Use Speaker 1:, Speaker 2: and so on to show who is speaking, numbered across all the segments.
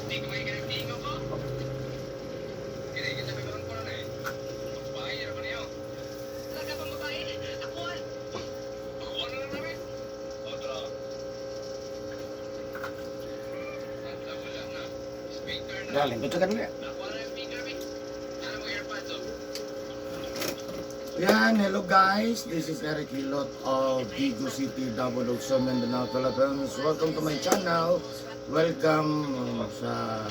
Speaker 1: Galing, ito kan nga. Yan, hello guys. This is Eric Hilot of Vigo City, Davao Luzon, Mindanao, Philippines. Welcome to my channel. Welcome sa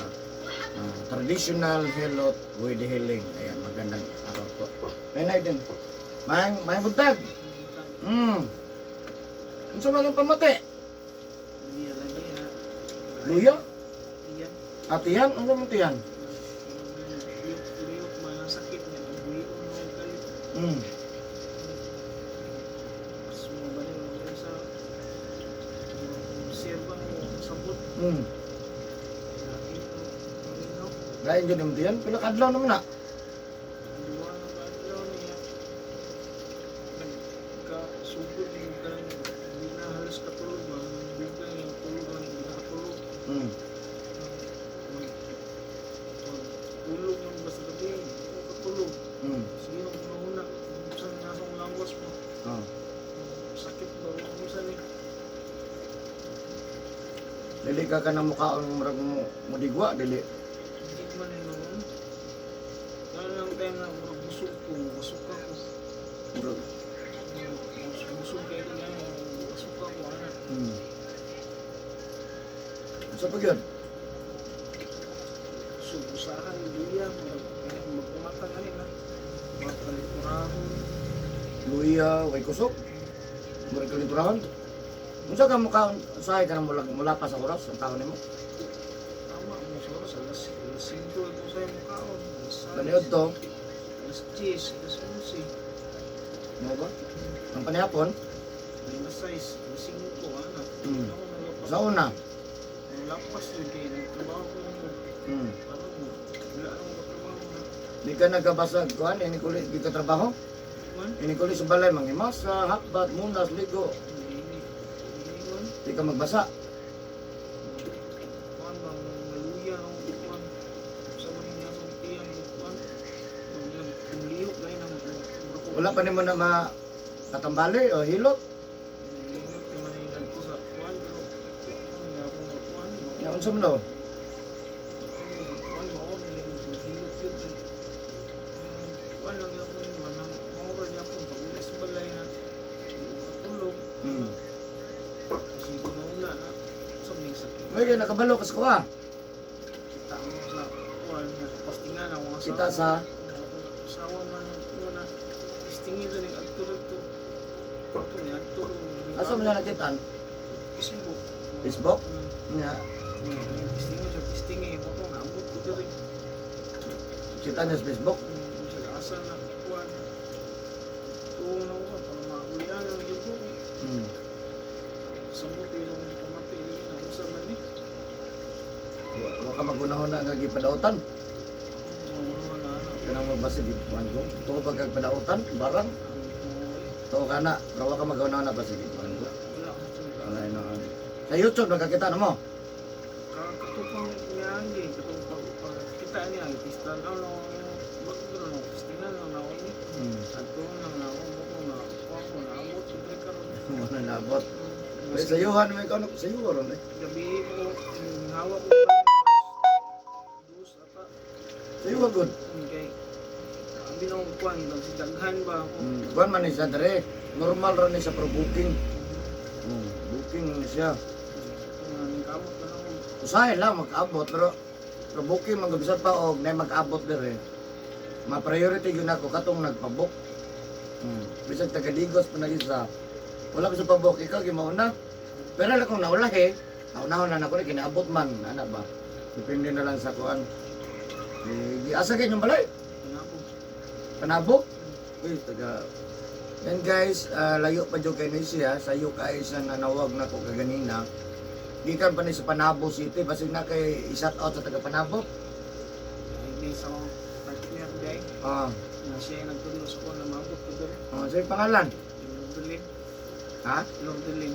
Speaker 1: traditional Hilot with healing. Ayan, magandang araw po. May din. May buntag. Ano sa mga pamati? Luya? Ati yan? Ano mo ito yan? Lain dyan yung diyan, pila kadlaw naman na.
Speaker 2: Tulog ng basta gabi, katulog. Sige nung una, saan nasang langwas mo. Sakit ba? Saan eh?
Speaker 1: Dili ka na mukha ang marag mo digwa, dili.
Speaker 2: Hindi man eh noon. Kaya lang tayo na busog ko, busog ako. Busog kayo ko yan, busog ako, anak.
Speaker 1: Sa pag yun?
Speaker 2: Usahan, luya, magpumatang ano na. Magkaliturahan.
Speaker 1: Luya, way kusok. Magkaliturahan. Unsa ka mukha, usahay ka na mula pa sa oras, ang taon mo?
Speaker 2: Tama, mo sa oras, alas 5 ko sa'yo mukhaon.
Speaker 1: Paniod to?
Speaker 2: Alas 10, alas 11.
Speaker 1: Ano ba? Ang panihapon?
Speaker 2: Alas 6, alas 5, anak.
Speaker 1: Sa una?
Speaker 2: Ang lapas yun kayo, nagtrabaho ko mo. Ano mo? Wala akong katrabaho na.
Speaker 1: Di ka nagkabasag, kuhan, inikuli, di ka trabaho? Inikuli sa balay, mangimasa, hakbat, munas, ligo. Di ka magbasa.
Speaker 2: Kuhan bang maluya ang kuhan. Sa manina sa tiyang kuhan. Kumliyok na yun ang
Speaker 1: Wala pa naman na katambali o hilot.
Speaker 2: Lingot naman yung nagpo sa kuhan. Pero hindi ako kuhan.
Speaker 1: Yaon sa mlo.
Speaker 2: Kuhan mo, nilingot yung hilot yun. Kuhan lang yung kuhan. Maura niya po. Pag-ulis sa balay na. Matulog. Kasi ginauna na. Sa may sakit.
Speaker 1: Ngayon, nakabalo kas ko ah.
Speaker 2: Kita mo sa kuhan. Postingan ako nga
Speaker 1: Kita sa
Speaker 2: asawa man muna. Postingin doon yung agtulog to. Ito niya, agtulog.
Speaker 1: asa mo na nakitaan?
Speaker 2: Facebook.
Speaker 1: Facebook? Nga.
Speaker 2: Postingin siya, postingin. Ito kung naabot ko doon.
Speaker 1: Kita niya sa Facebook.
Speaker 2: Siya asal na kuhan. Tuwang na ko ka. Para maulian ang yugo. Samot yung pamati na usa man ni.
Speaker 1: Huwag ka magunahon na nga gipadautan. Kanang mabasa di kuhan ko. Ito pag kagpadautan, barang. Ito ka na. Pero huwag ka magunahon na basta di kuhan ko. Sa YouTube, nagkakita na mo.
Speaker 2: Katupang niyan din. Katupang kita niya. Pistan na no. Bakit na pistan na na ni. Ato na na ako na. Ako na abot sa karon.
Speaker 1: Wala nabot. Pero sa yuhan, may ikaw na sa yuhan eh.
Speaker 2: Gabi ko hawak ko. Dus apa.
Speaker 1: Sa yuhan good.
Speaker 2: Okay. Ang binong kuan lang si daghan ba ako.
Speaker 1: Kuhan man siya dere. Normal rin siya pero booking. Booking siya.
Speaker 2: Ang kamot na lang.
Speaker 1: Usahay lang mag-abot pero booking mag-abisat pa o na mag-abot dere. Ma-priority yun ako katong nagpabook. Bisag taga-Digos pa na isa. Wala ko sa pabok, ikaw gimauna. Pero alam kong naula eh. Naunahon na ako na kinaabot man. Ano ba? Depende na lang sa kuan. Asa kayo yung balay? Panabok? Uy, taga... Yan guys, layo pa dyan kayo na siya. Sayo kayo sa nanawag na ko kaganina. Gikan pa ni sa Panabo City. Basig na kay i-shout out sa taga Panabo.
Speaker 2: Hindi sa mga partner day. Na siya yung nagtuloy sa kuan na mabot ko doon.
Speaker 1: Sa yung pangalan?
Speaker 2: Lordulin.
Speaker 1: Ha?
Speaker 2: Lordulin.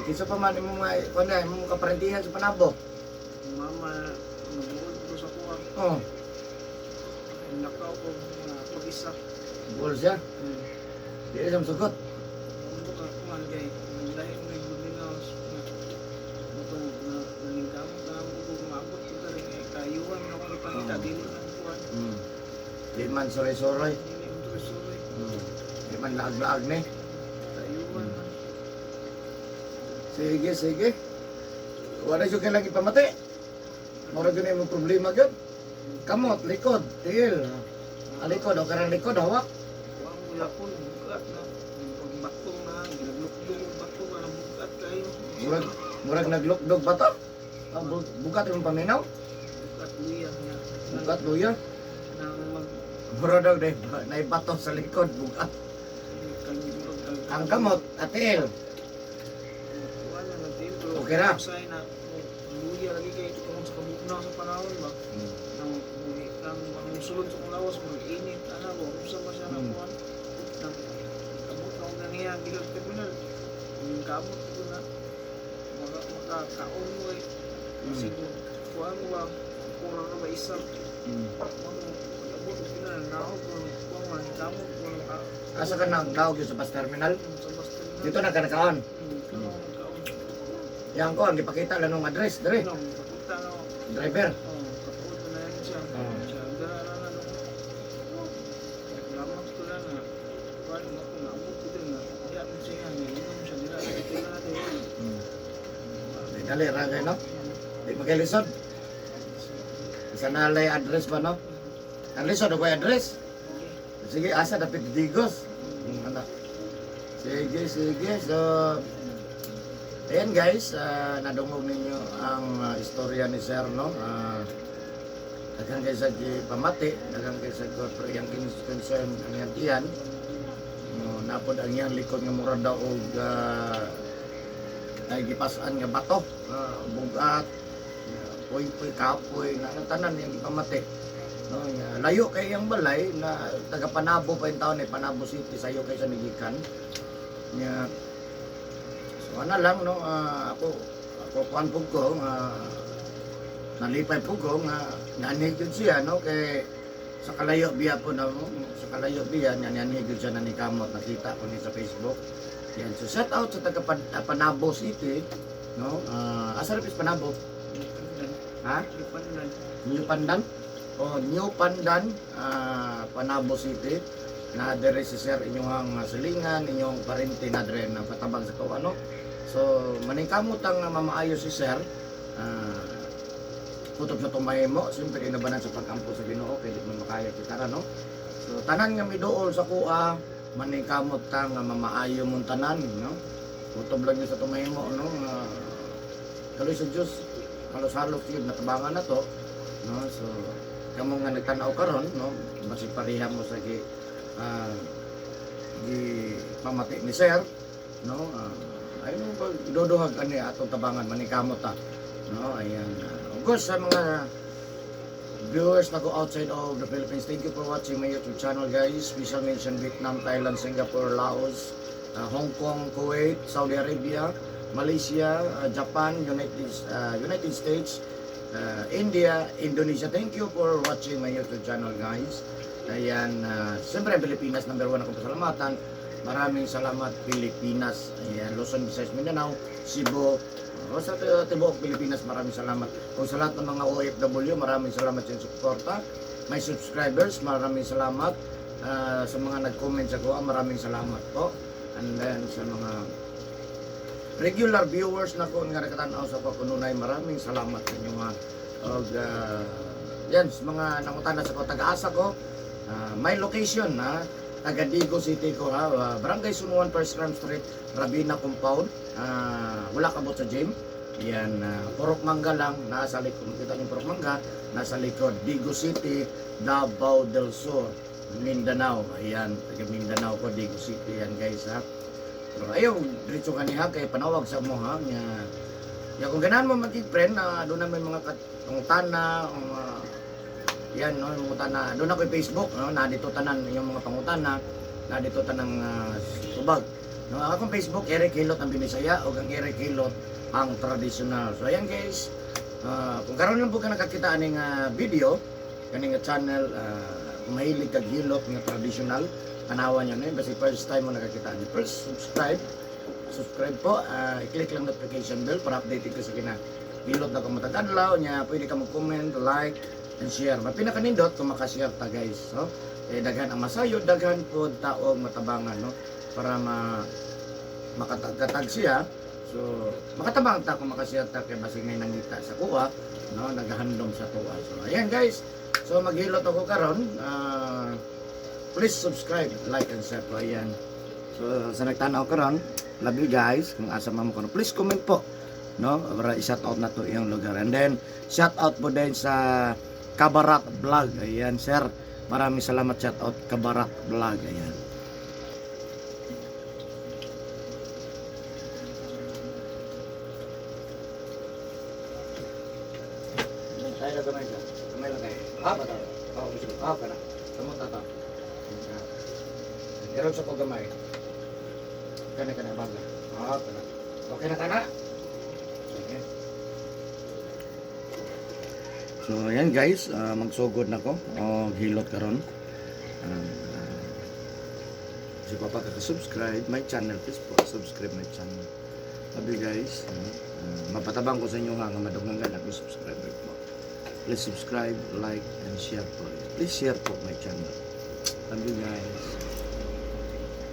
Speaker 1: Kisa pa man yung mga kaparentihan sa Panabo.
Speaker 2: mama nabuod ko sa kuha.
Speaker 1: Oh,
Speaker 2: Nakaw ko mag-isa.
Speaker 1: buol siya. Di siya masugot.
Speaker 2: Ano ka kuhan kay dahil may good house na butong na nalingkamo na mo kung maabot ko rin kay kayuhan na ako ipangita dili lang kuhan.
Speaker 1: Di man soray-soray.
Speaker 2: Dili ang tuloy-tuloy.
Speaker 1: Di man laag-laag ni.
Speaker 2: Kayuhan man.
Speaker 1: Sige, sige. Wala yung kailang ipamati. Mura yun yung problema yun. Kamot, likod, tiil. Alikod, o karang likod, hawak.
Speaker 2: Kuhan mo yapon, bukat na. Pag batong na, ginaglukdong batong na bukat kayo.
Speaker 1: Murag naglukdog ba to? Bukat yung paminaw?
Speaker 2: Bukat luya niya.
Speaker 1: Bukat luya?
Speaker 2: Nang mag
Speaker 1: Mura daw naibato sa likod, bukat. Ang kamot, atil.
Speaker 2: wala na templo.
Speaker 1: Okay ra.
Speaker 2: Say na luya lagi kay kung sa kabugnaw sa panahon ba. Nang sulod sa kong lawas mag init ana ko usa ba siya na kuan. Nang kabugnaw na niya bilog terminal. Yung kamot ko na makakaon mo eh. Kasi kuan mo ba puro na ba isa. Abot ko na naog ko kuan man kamot ko na
Speaker 1: Asa ka nagdaog yun sa bus terminal?
Speaker 2: sa basta na.
Speaker 1: Dito na ka nakaon.
Speaker 2: Nakaon.
Speaker 1: Yan ko, ang ipakita lang ng address, dre.
Speaker 2: Nung kapunta na ako.
Speaker 1: Driver.
Speaker 2: Kapuot ko na yan siya.
Speaker 1: Oo.
Speaker 2: Siya, gara na nung naglamat ko lang na paano ako naabot ko din na yan siya, inom siya nila. Ito na natin.
Speaker 1: Di dali, ragay, no? Di magkailisod. Isa na lay address ba, no? Ang lisod, ako yung address. Sige, asa, dapat digos. Ano? Sige, sige. So, ayan guys, nadungog ninyo ang istorya ni Sir, no? Daghang kayo sa pamati, daghang kayo sa yung concern ang yan tiyan. Napod ang yan likod nga mura daw og nagipasan nga bato, bugat, puy-puy, kapoy, tanan yung pamati. No, layo kay yung balay na taga Panabo pa yung taon ni Panabo City sayo kay sa Nigikan. Nya so ana lang no ako kuan pug ko nalipay pug ko nga nanig yun siya no kay sa kalayo biya po na sa kalayo biya nanig yun siya na ni kamot nakita ko ni sa Facebook. Yan so shout out sa taga Panabo City no asa ra pis Panabo? Ha? New Pandan? O New Pandan, Panabo City na dire si Sir inyong silingan, inyong parente na dire na patabang sa kawano. So maningkamot ang mamaayo si Sir. Kutob sa tumahimo, siyempre inabanan sa pagkampo sa Ginoo kay di man makaya kita no. So tanan nga miduol sa kuha, maningkamot ang mamaayo mong tanan no. Kutob lang yun sa tumahimo no. Kaloy sa Dios, halos-halos yun natabangan na to no. So kamo nga nagtanaw karon no basi pareha mo sa gi pamati ni Sir no ayun ba idodohag ani atong tabangan manikamot ta no ayan of course sa mga viewers na go outside of the Philippines, thank you for watching my YouTube channel guys. Special mention Vietnam, Thailand, Singapore, Laos, Hong Kong, Kuwait, Saudi Arabia, Malaysia, Japan, United States, India, Indonesia. Thank you for watching my YouTube channel guys. Ayan, siyempre Pilipinas number 1 akong pasalamatan. Maraming salamat Pilipinas. Ayan, Luzon, Visayas, Mindanao, Cebu, sa tibuok Pilipinas maraming salamat. Kung sa lahat ng mga OFW, maraming salamat sa suporta. My subscribers, maraming salamat. Sa mga nag-comment sa kuha, maraming salamat po. And then sa mga regular viewers na ko nga nakatanaw sa pakununay, maraming salamat sa inyo nga. Yan, sa mga nangutana sa ko, taga-asa ko, my location na taga Digo City ko ha, Barangay Sunuan, First Gram Street, Rabina Compound, wala kabot sa gym. Yan, Purok Mangga lang, nasa likod, kita yung Purok Mangga, nasa likod, Digo City, Davao del Sur, Mindanao. Ayan, taga Mindanao ko, Digo City, yan guys ha. Pero ayaw, diretso ka niya kay panawag sa mo ha. Ya kung ganahan mo mag-friend na doon namin mga pangutana, yan no, mga pangutana. Doon ako sa Facebook, no, na dito tanan yung mga pangutana, na dito tanang tubag. No, akong Facebook Eric Hilot ang Binisaya o ang Eric Hilot ang traditional. So ayan guys, Kung karon lang po ka nakakita aning video kaning channel, mahilig kag hilot nga traditional, tanawan niyo ni basi first time mo nakakita ni. First subscribe po, i-click lang notification bell para updated ka sa hilot na kung matag adlaw nya, pwede ka mag-comment, like and share. Mapinakanindot kung maka-share ta guys, no? Daghan ang masayo, daghan po taong matabangan, no? Para makatagkatag siya. So, makatabang ta kung makashare ta kay basig may nangita sa kuha, no, naghandom sa tuwa. So, ayan guys. So, maghilot ako karon. Please subscribe, like and share po. Ayan. So, sa nagtanaw karon, love you guys. Kung asa man mo kono, please comment po, no, para i-shout out na to iyong lugar. And then, shout out po din sa Kabarat Vlog. Ayan, sir. Maraming salamat, shout out Kabarat Vlog. Ayan. Tayo na gamay ka. Gamay lang tayo. Ba tayo? Gusto. Ka na. Samot na to. Meron sa ko gamay. Ka na baga. Ka na. Okay na ka na? Sige. So, ayan guys. Magsugod na ko. Hilot karon. Si Papa kaka-subscribe my channel. Please po, subscribe my channel. Sabi guys, mapatabang ko sa inyo nga madugnagan at subscribe po. Please subscribe, like, and share po. Please share po my channel. Thank you guys.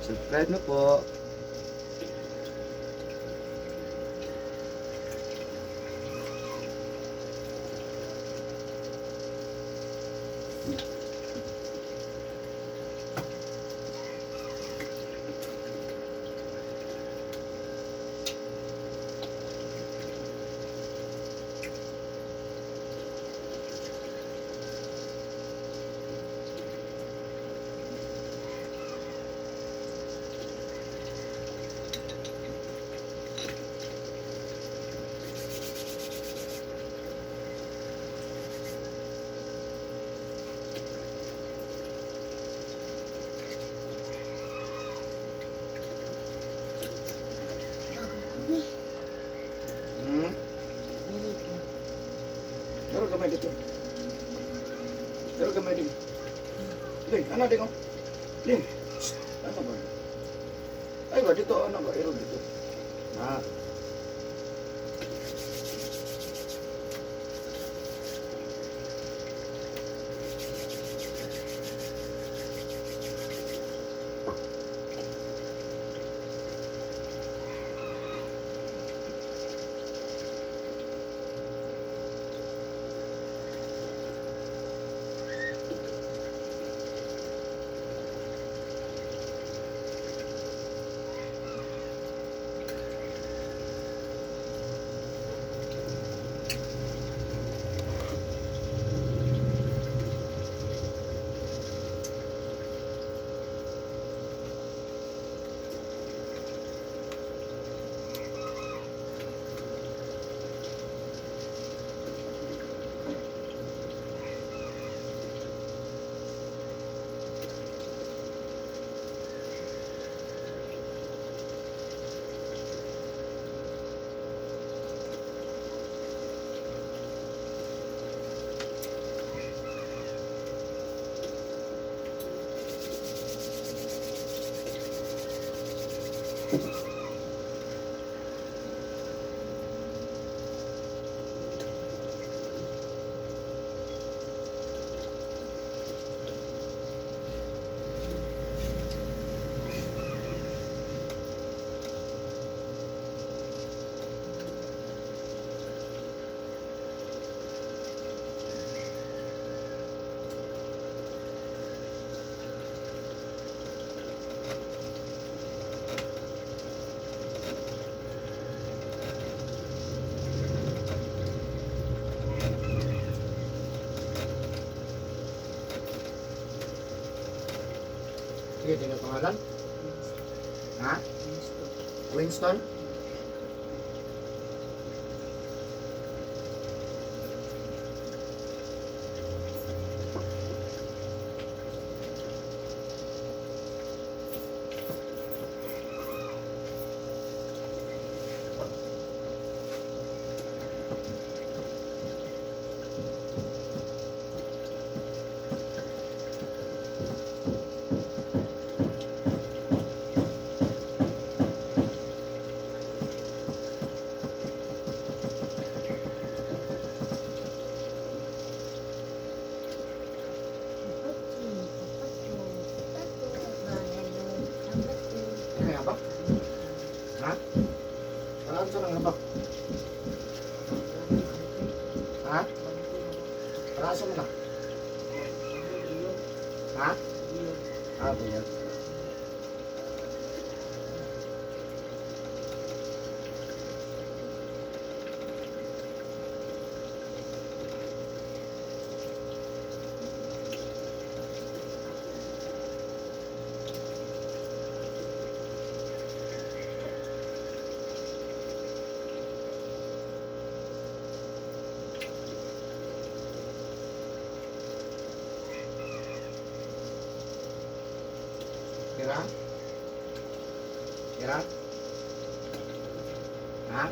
Speaker 1: Subscribe na po. Pero gamay dito. Pero gamay dito. Ding, ano ding oh? Ding. Ano ba? Ay ba dito ano ba? Iro dito. Sige, tingnan pangalan. Ha? Winston? Ha? Paraan sa nang ba? Ha? Paraan sa mo na? Ha? Ah, buyan. Kira? Kira? Ha?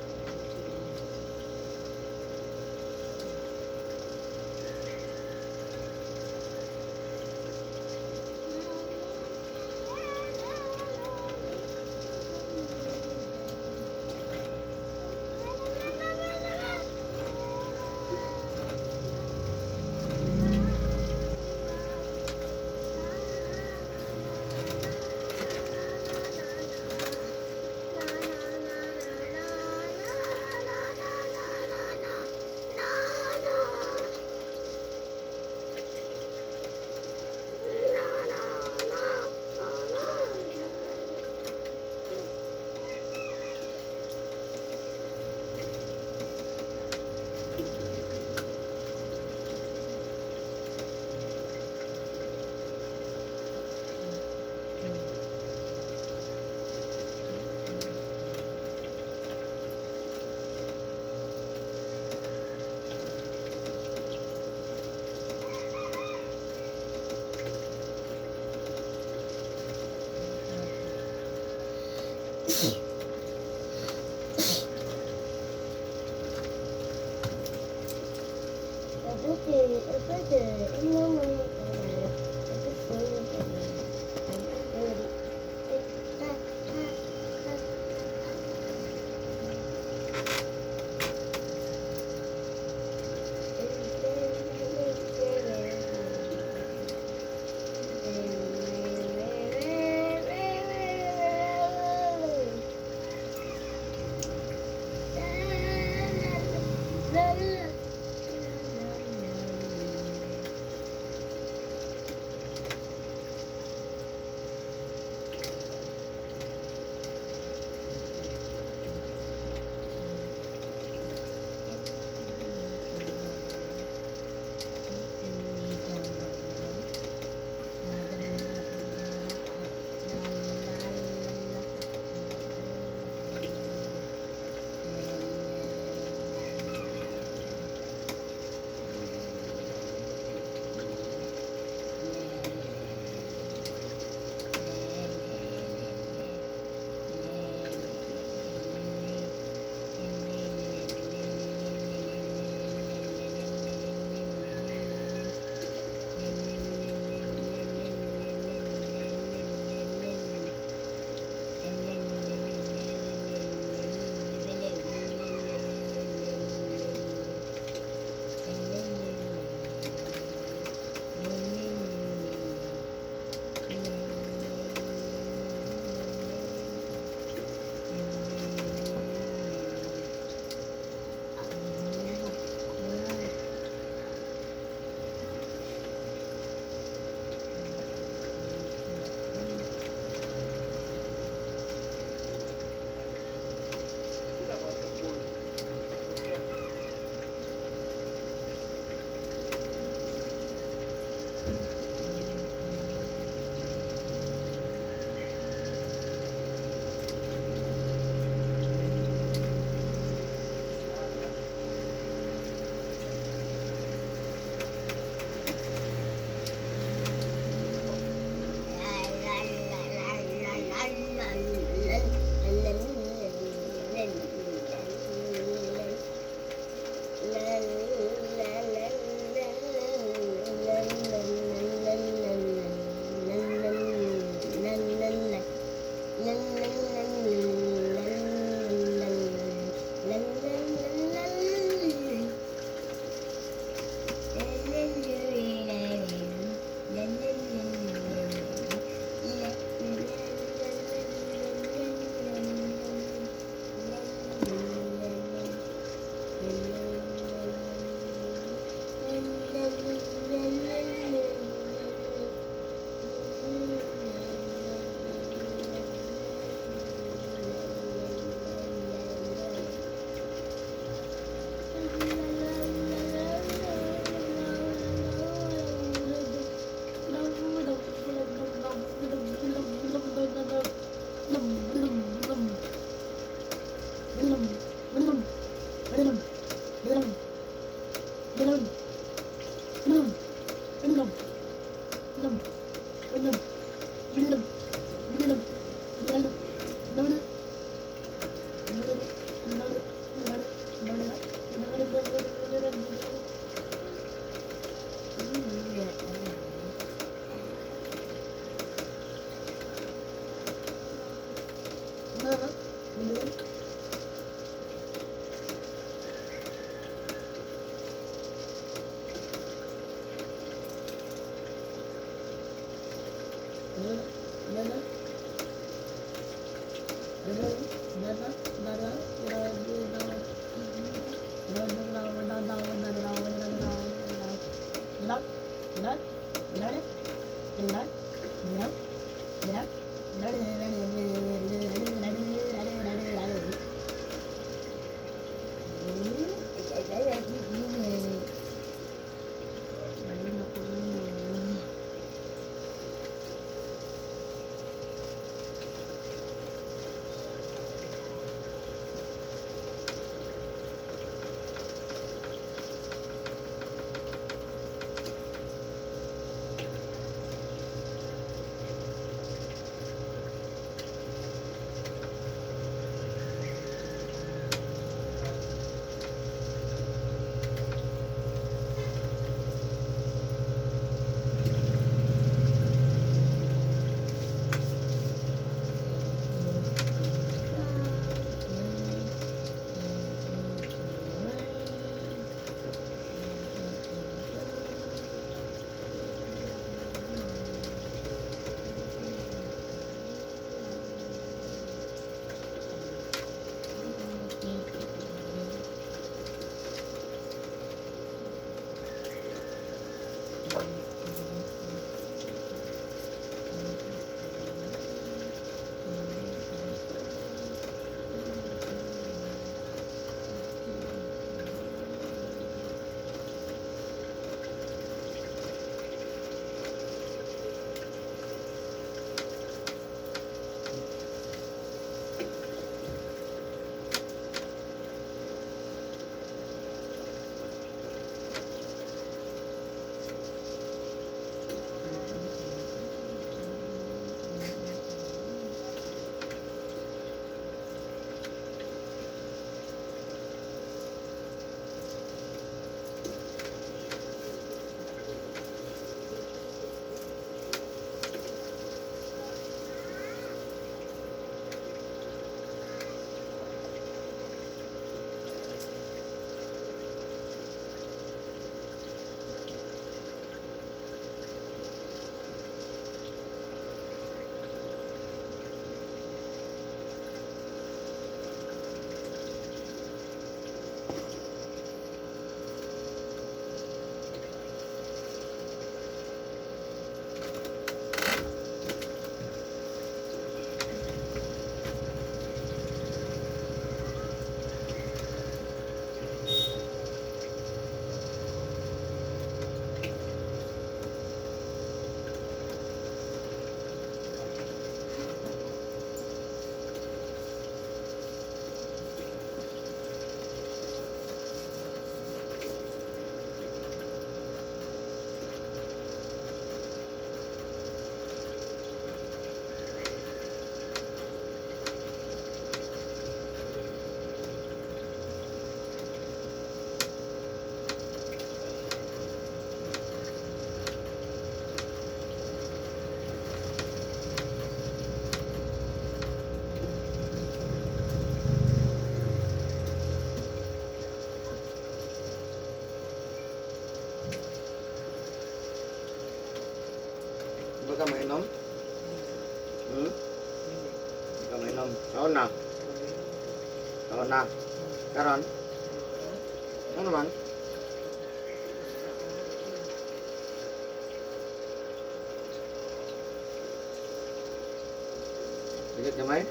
Speaker 1: Hindi ka mainom? Hmm? Hindi ka mainom. Saan na? Saan na? Karon? Ano naman? Dikit gamay?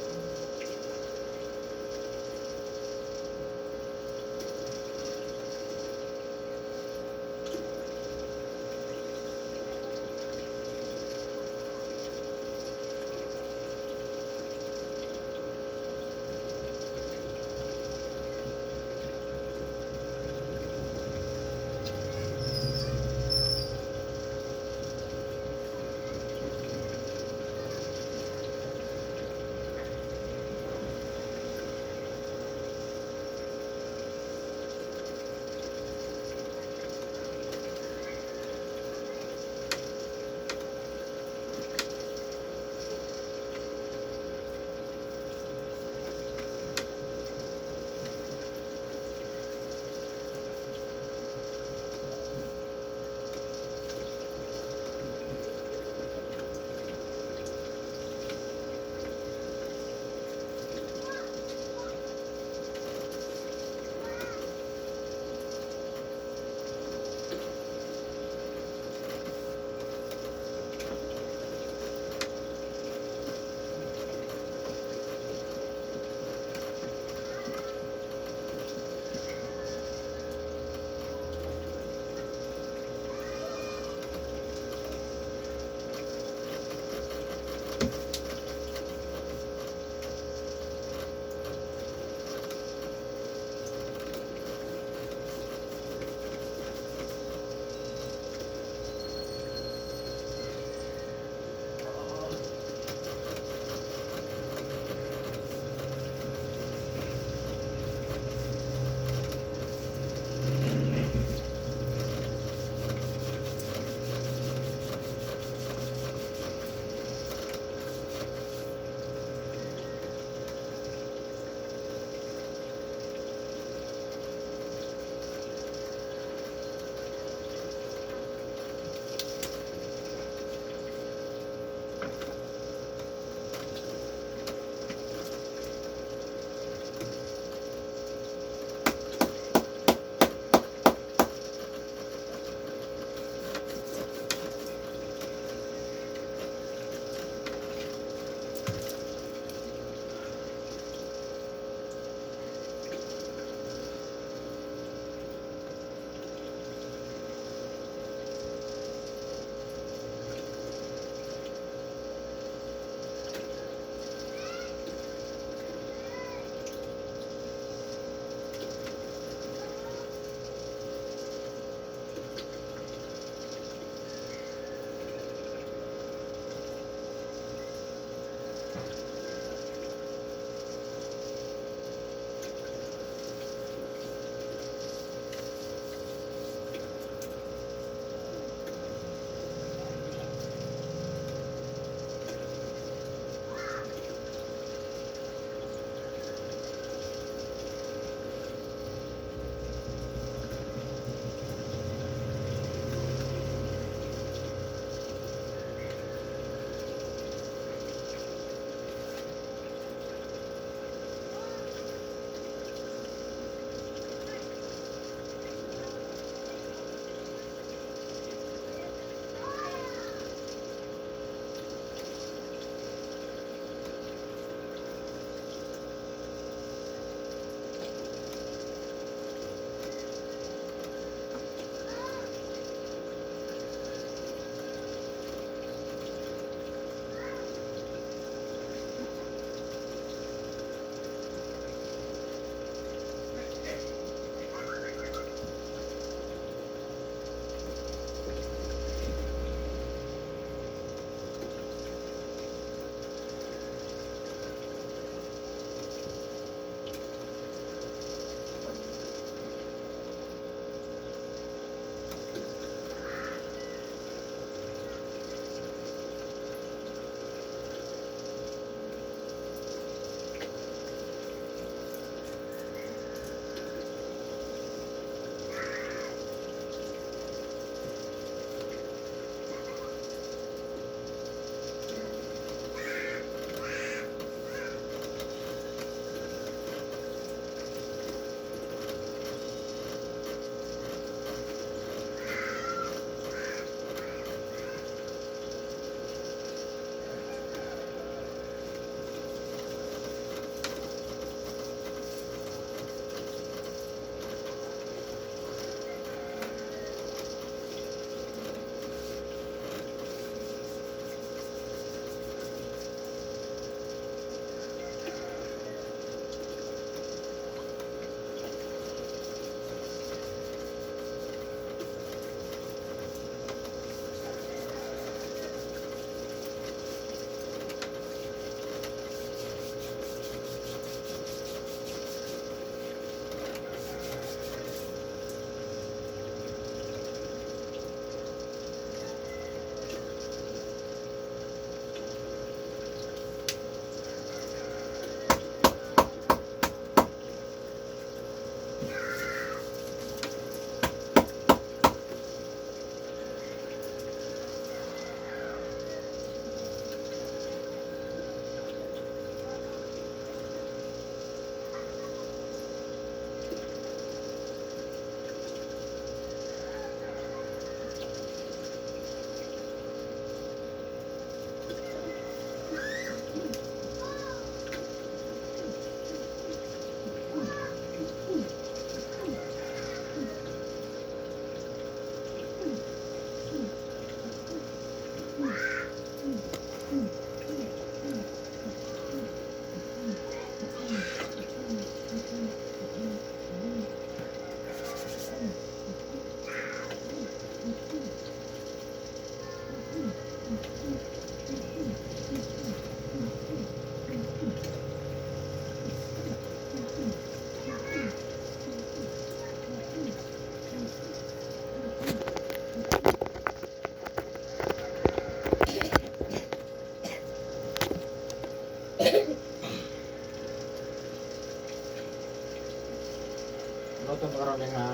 Speaker 1: Noto mo karon nga.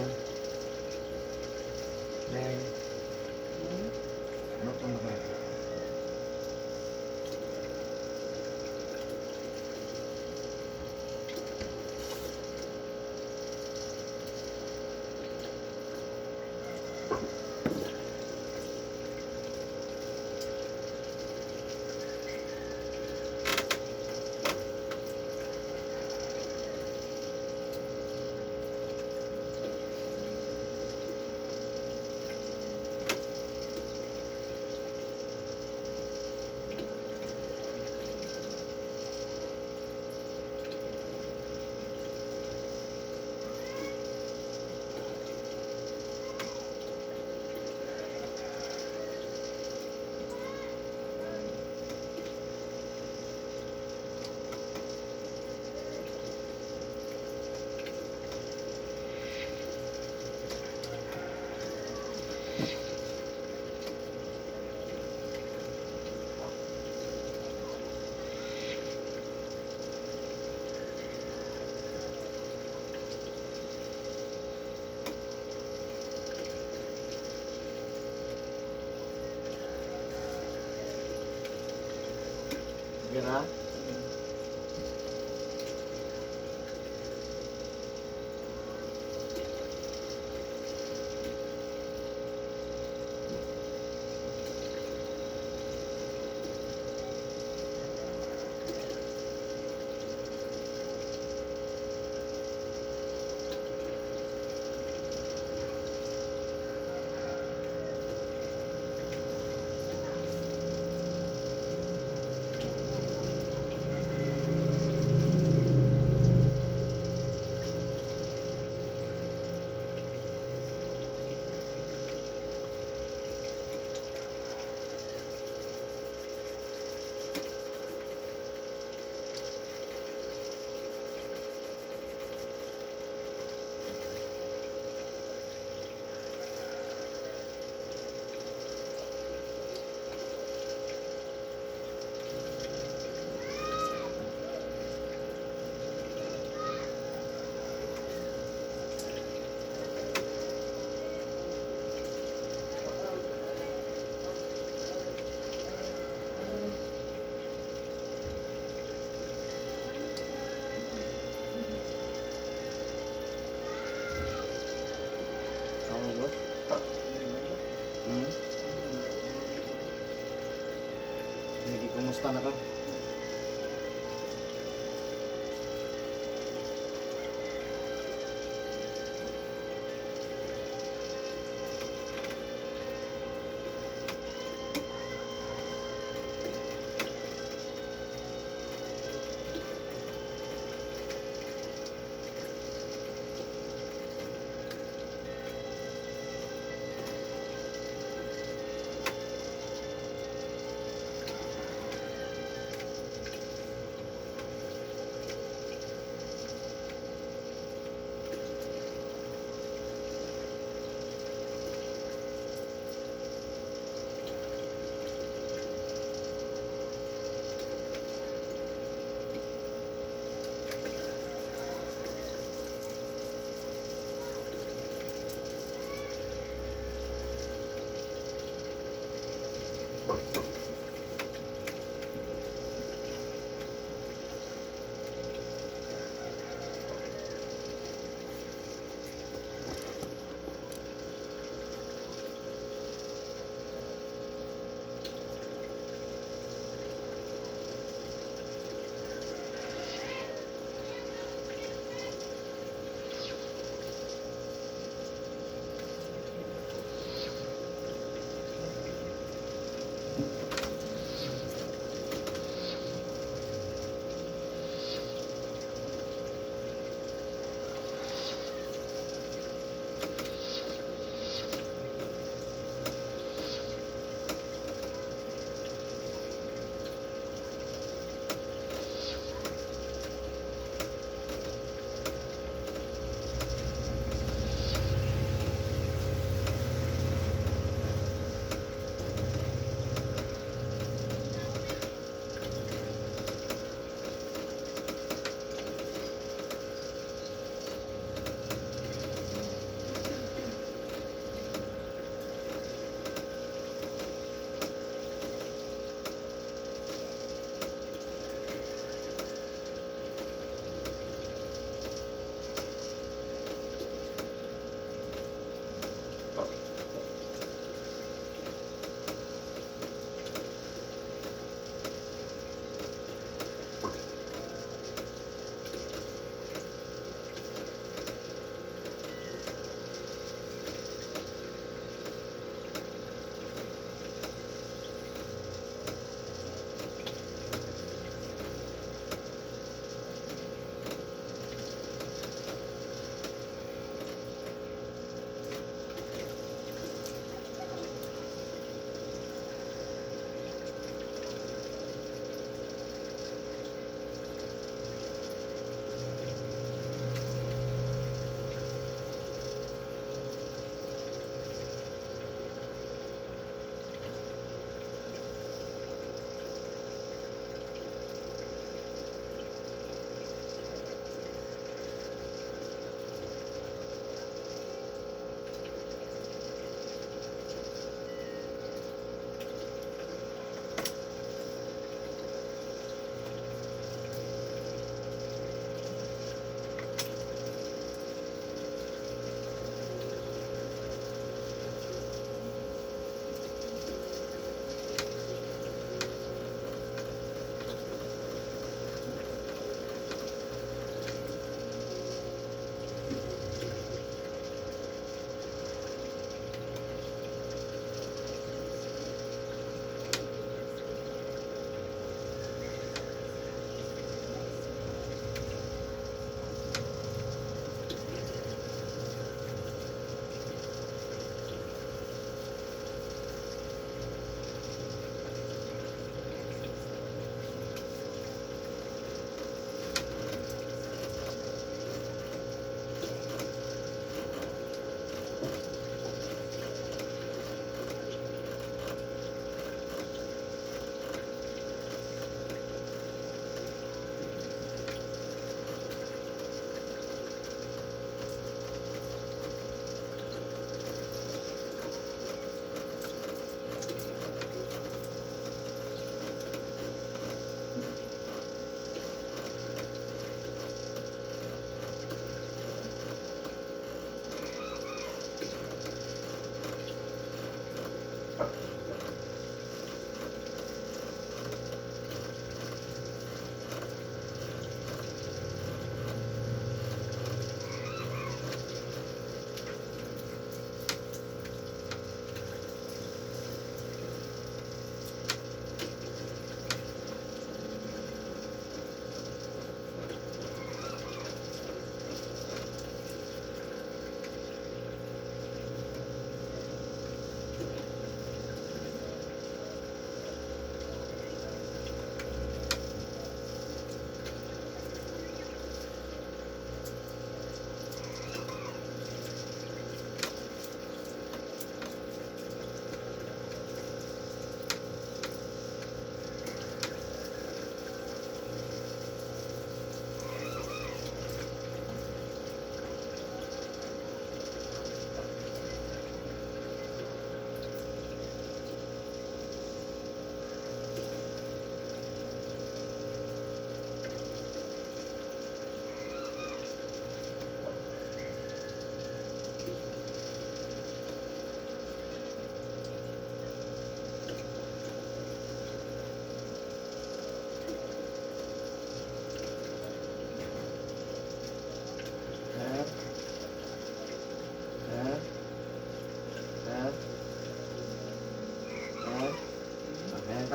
Speaker 1: Neng, noto mo karon. Gira. Ano ba? Hindi, kumusta na ka?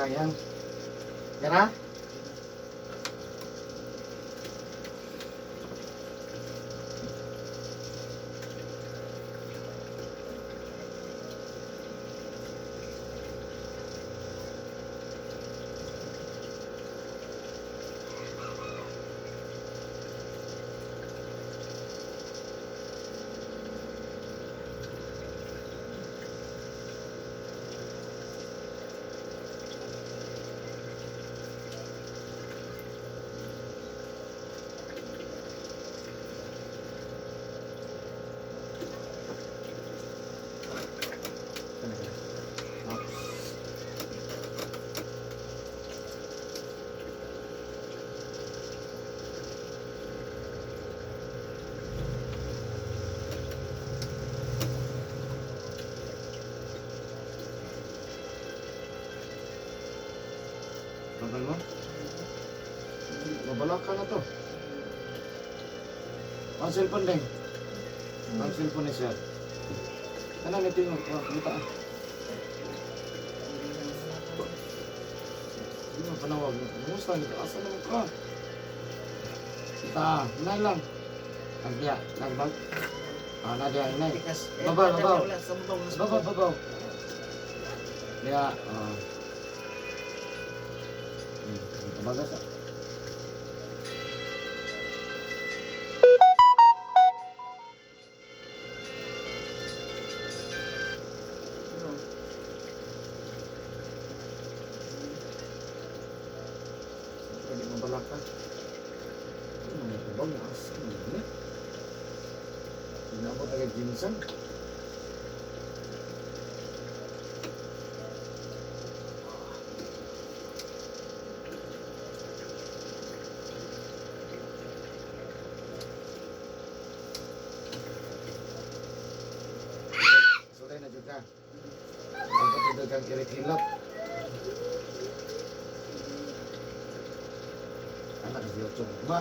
Speaker 1: sayang. Kira? Tanggal mo? Mabalak ka na to. Ang cellphone din. Ang cellphone ni sir. Ano na tingin? Oh, kita. Hindi mo panawag. Kumusta? Asa naman ka? Kita. Inay lang. Nadia. Nagbag. Ah, Nadia. Inay. Babaw, babaw. Babaw, babaw. Kaya, bagas ah. Pwede mabalak ka. Ano mo ito ba? Asa mo yun eh? Hinabot agad ginsan. Sulay na juga. Dapat itu kang kirik hilap. Anak dia coba.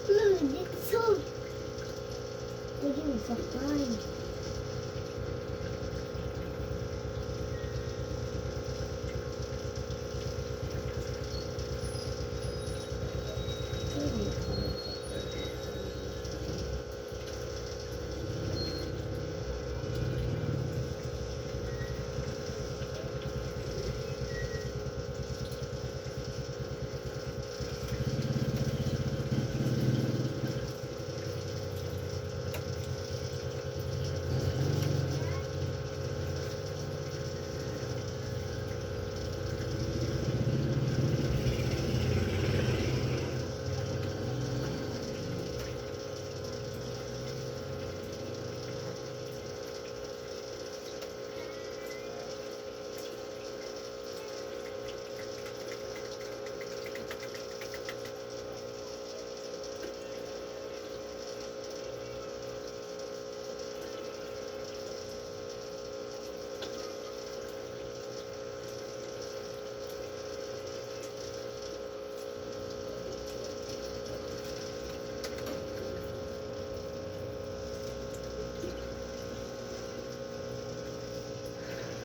Speaker 3: Look, it's so. Look at me, so fine.